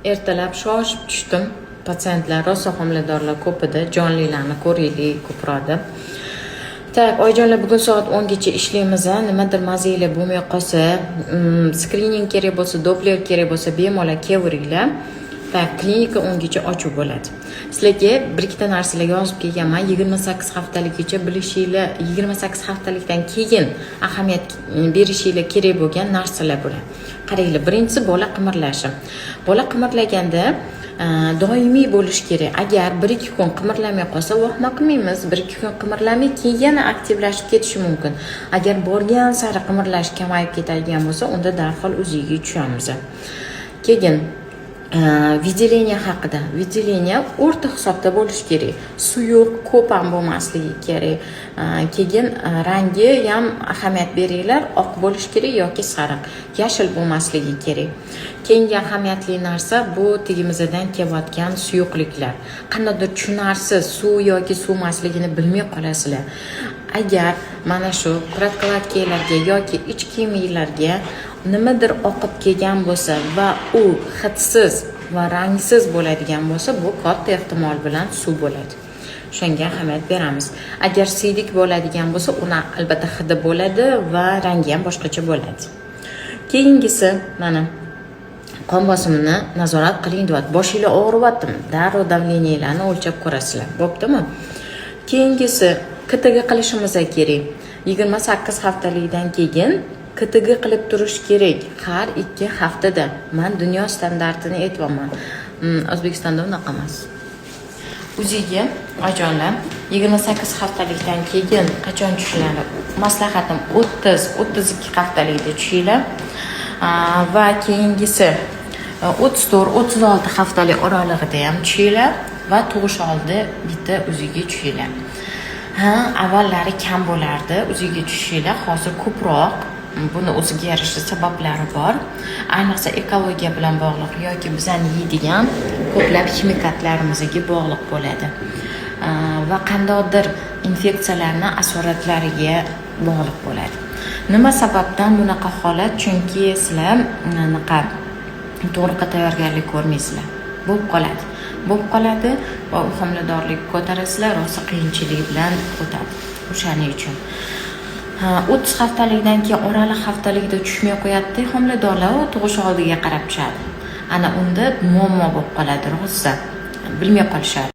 Ertalab shoshib tushdim. Patsientlar, rosa homiladorlar ko'p edi. Jonlilarni ko'raylik ko'proq deb. Tak, oyijonlar, bugun soat 10 gacha ishlaymiz. Nimadir mazanglar bo'lmay qolsa, skrining kerak bo'lsa, doppler kerak bo'lsa, bemalol kelaveringlar. Tak, klinika 10 gacha ochiq bo'ladi. Sizlarga bir ikkita narsalar yozib kelganman. 28 haftaligicha bilishinglar, 28 haftalikdan keyin ahamiyat berishinglar kerak bo'lgan narsalar bo'ladi. Qaranglar, birinchisi bola qimirlashi. Bola qimirlaganda doimiy bo'lish kerak. Agar 1-2 kun qimirlamay qolsa, vahma qilmaymiz. 1-2 kun qimirlamay keyin yana aktivlashib ketishi mumkin. Agar borgan sari qimirlash kamayib ketadigan bo'lsa, unda darhol o'ziga tushamiz. Keyin Videleniya haqida. Videleniya o'rta hisobda bo'lish kerak. Suyuq, ko'p ham bo'lmasligi kerak. Keyin rangi ham ahamiyat beringlar, oq bo'lish kerak yoki sariq, yashil bo'lmasligi kerak. Keyingi ahamiyatli narsa bu tegimizdan kelayotgan suyuqliklar. Qandaydir tushunarsiz suv yoki suv emasligini bilmay qolasizlar. Agar mana shu protkladkalarga yoki ich kiyimlarga nimadir oqib kelgan bo'lsa va u hidsiz va rangsiz bo'ladigan bo'lsa, bu katta ehtimol bilan suv bo'ladi. Shunga ahamiyat beramiz. Agar siydik bo'ladigan bo'lsa, uni albatta hidi bo'ladi va rangi ham boshqacha bo'ladi. Keyingisi mana qon bosimini nazorat qiling deyapti. Boshinglar og'riyaptimi? Darrov davleniyalarni o'lchab ko'rasizlar. Bo'ptimi? Keyingisi KTG qilishimiz kerak. 28 haftalikdan keyin KTG qilib turish kerak har 2 haftada. Men dunyo standartini aytibman. O'zbekistonda unaqa emas. O'ziga oyijonlar 28 haftalikdan keyin qachon tushishlari maslahatim 30-32 haftalikda tushinglar. Va keyingisi 34-36 haftalik oralig'ida ham tushinglar va tug'ish oldi bitta o'ziga tushinglar. Avvallari kam bo'lardi, o'ziga tushishlar, hozir ko'proq. Buni o'ziga yarasha sabablari bor. Ayniqsa ekologiya bilan bog'liq yoki bizani yeydigan ko'plab ximikatlarimizga bog'liq bo'ladi. Va qandaydir infeksiyalarning asoratlariga bog'liq bo'ladi. Nima sababdan bunaqa holat? Chunki sizlar to'g'ri tayyorgarlik ko'rmaysizlar. Bo'lib qoladi va homiladorlik ko'tarasizlar, rosa qiyinchilik bilan o'tadi. O'shaning uchun 30 haftalikdan keyin oraliq haftalikda tushmay qo'yadi homiladorlar, tug'ish oldiga qarab tushadi. Ana unda muammo bo'lib qoladi, rosa bilmay qolishadi.